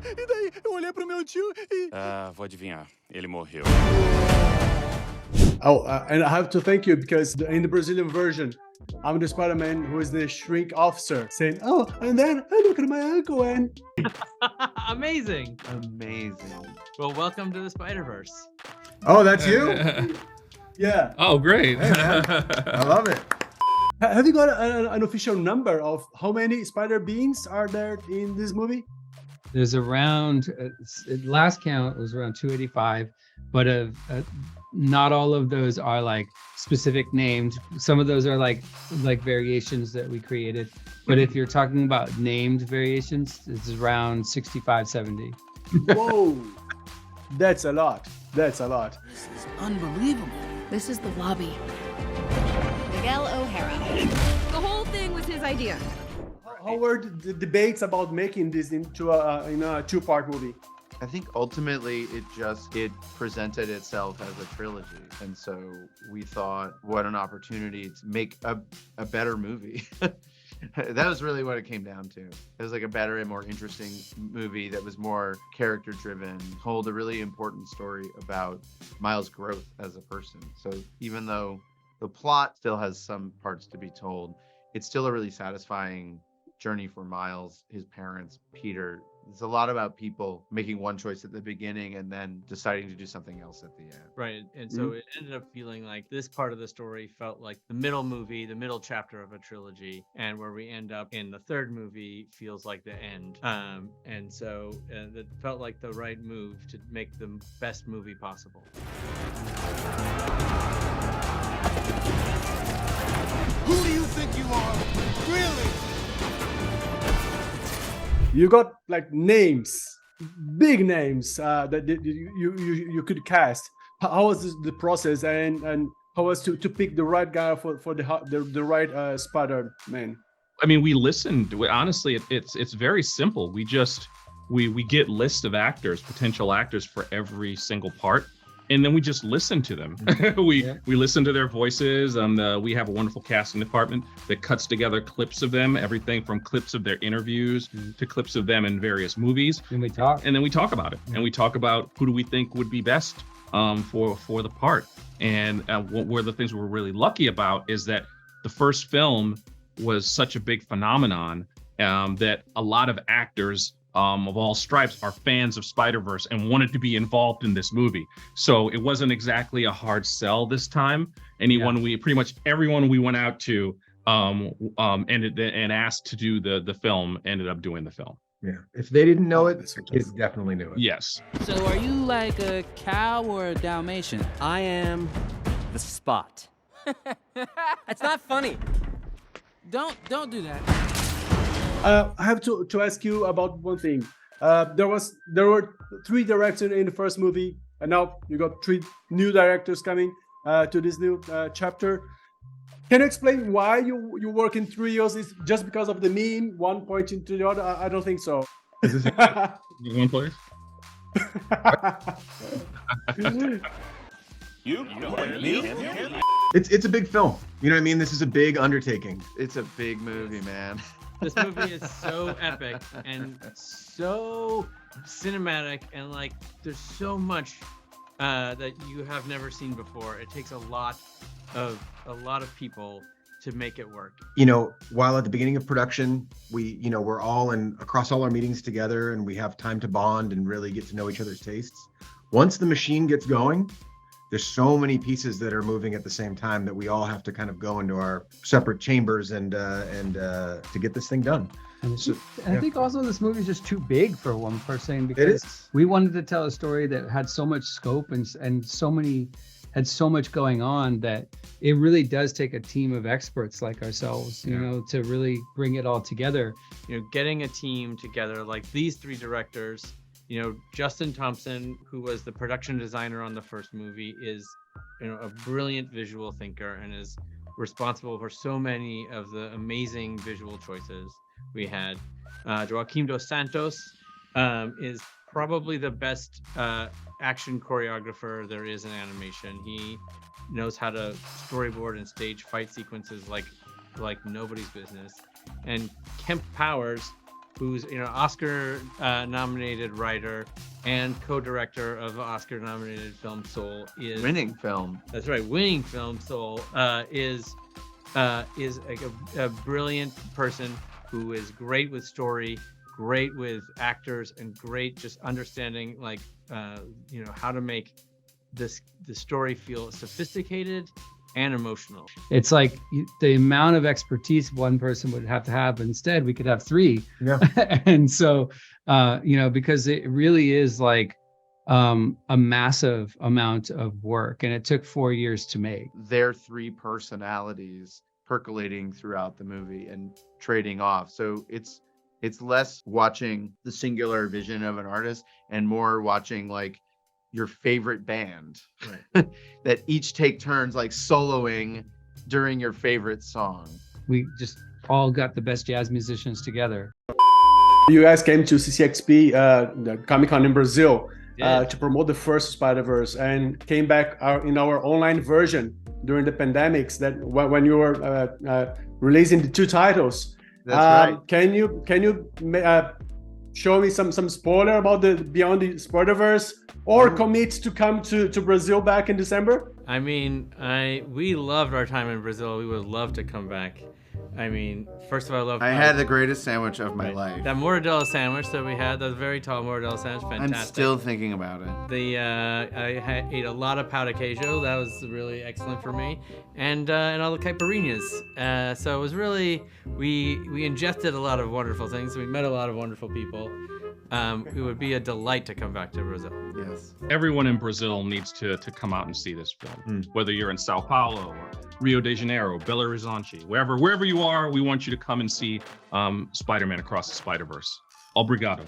E daí eu olhei pro meu tio e... Ah, vou adivinhar. Ele morreu. Oh, and I have to thank you because in the Brazilian version, I'm the Spider-Man who is the shrink officer saying, oh, and then I look at my uncle and... Amazing. Amazing. Well, welcome to the Spider-Verse. Oh, that's you? Yeah. Oh, great. Hey, man. I love it. Have you got an official number of how many spider beings are there in this movie? There's around, last count was around 285, but not all of those are like specific named. Some of those are like variations that we created. But if you're talking about named variations, it's around 65, 70. Whoa, that's a lot. That's a lot. This is unbelievable. This is the lobby. Miguel O'Hara. The whole thing was his idea. How were the debates about making this into a two-part movie? I think ultimately it presented itself as a trilogy. And so we thought, what an opportunity to make a better movie. That was really what it came down to. It was like a better and more interesting movie that was more character driven, told a really important story about Miles' growth as a person. So even though the plot still has some parts to be told, it's still a really satisfying journey for Miles, his parents, Peter. It's a lot about people making one choice at the beginning and then deciding to do something else at the end. Right. And so it ended up feeling like this part of the story felt like the middle movie, the middle chapter of a trilogy. And where we end up in the third movie feels like the end. And so it felt like the right move to make the best movie possible. Who do you think you are? Really? You got like names, big names that you could cast. How was the process and how was to pick the right guy for the right Spider-Man? I mean, we listened. Honestly, it's very simple. We get lists of actors, potential actors for every single part. And then we just listen to them. We listen to their voices. We have a wonderful casting department that cuts together clips of them, everything from clips of their interviews to clips of them in various movies. And we talk. And then we talk about it. And we talk about who do we think would be best for the part. And one of the things we're really lucky about is that the first film was such a big phenomenon that a lot of actors of all stripes are fans of Spider-Verse and wanted to be involved in this movie. So it wasn't exactly a hard sell this time. Pretty much everyone we went out to and asked to do the film ended up doing the film. Yeah. If they didn't know it, the kids definitely knew it. Yes. So are you like a cow or a Dalmatian? I am the Spot. It's not funny. Don't do that. I have to ask you about one thing. There were 3 directors in the first movie, and now you got 3 new directors coming to this new chapter. Can you explain why you work in trios? Is just because of the meme, one pointing to the other? I don't think so. Is this one place? It's a big film. You know what I mean? This is a big undertaking. It's a big movie, man. This movie is so epic and so cinematic, and like there's so much that you have never seen before. It takes a lot of people to make it work. You know, while at the beginning of production, we're all across all our meetings together and we have time to bond and really get to know each other's tastes. Once the machine gets going, there's so many pieces that are moving at the same time that we all have to kind of go into our separate chambers and to get this thing done. And I think also this movie is just too big for one person because we wanted to tell a story that had so much scope and had so much going on that it really does take a team of experts like ourselves, you know, to really bring it all together. You know, getting a team together like these 3 directors. You know, Justin Thompson, who was the production designer on the first movie, is, you know, a brilliant visual thinker and is responsible for so many of the amazing visual choices we had. Joaquim dos Santos is probably the best action choreographer there is in animation. He knows how to storyboard and stage fight sequences like nobody's business. And Kemp Powers who's Oscar nominated writer and co-director of Oscar nominated film Soul, is Winning film. That's right, winning film Soul, is like a brilliant person who is great with story, great with actors, and great just understanding like how to make the story feel sophisticated and emotional. It's like the amount of expertise one person would have to have. Instead, we could have three. Yeah. And so, because it really is like a massive amount of work, and it took 4 years to make. Their three personalities percolating throughout the movie and trading off. So it's less watching the singular vision of an artist and more watching like your favorite band, right? That each take turns like soloing during your favorite song. We just all got the best jazz musicians together. You guys came to CCXP, the Comic-Con in Brazil, Yeah. to promote the first Spider-Verse, and came back in our online version during the pandemics. That when you were releasing the two titles. That's right. Can you show me some spoiler about the Beyond the Spider-Verse, or commit to come to Brazil back in December? I mean, we loved our time in Brazil. We would love to come back. I mean, first of all, I love. I had the greatest sandwich of my life. That mortadella sandwich that we had, that very tall mortadella sandwich, fantastic. I'm still thinking about it. I ate a lot of pão de queijo. That was really excellent for me, and all the caipirinhas. So it was really, we ingested a lot of wonderful things. We met a lot of wonderful people. It would be a delight to come back to Brazil. Yes. Everyone in Brazil needs to come out and see this film. Whether you're in Sao Paulo or Rio de Janeiro, Belo Horizonte, wherever you are, we want you to come and see Spider-Man Across the Spider-Verse. Obrigado.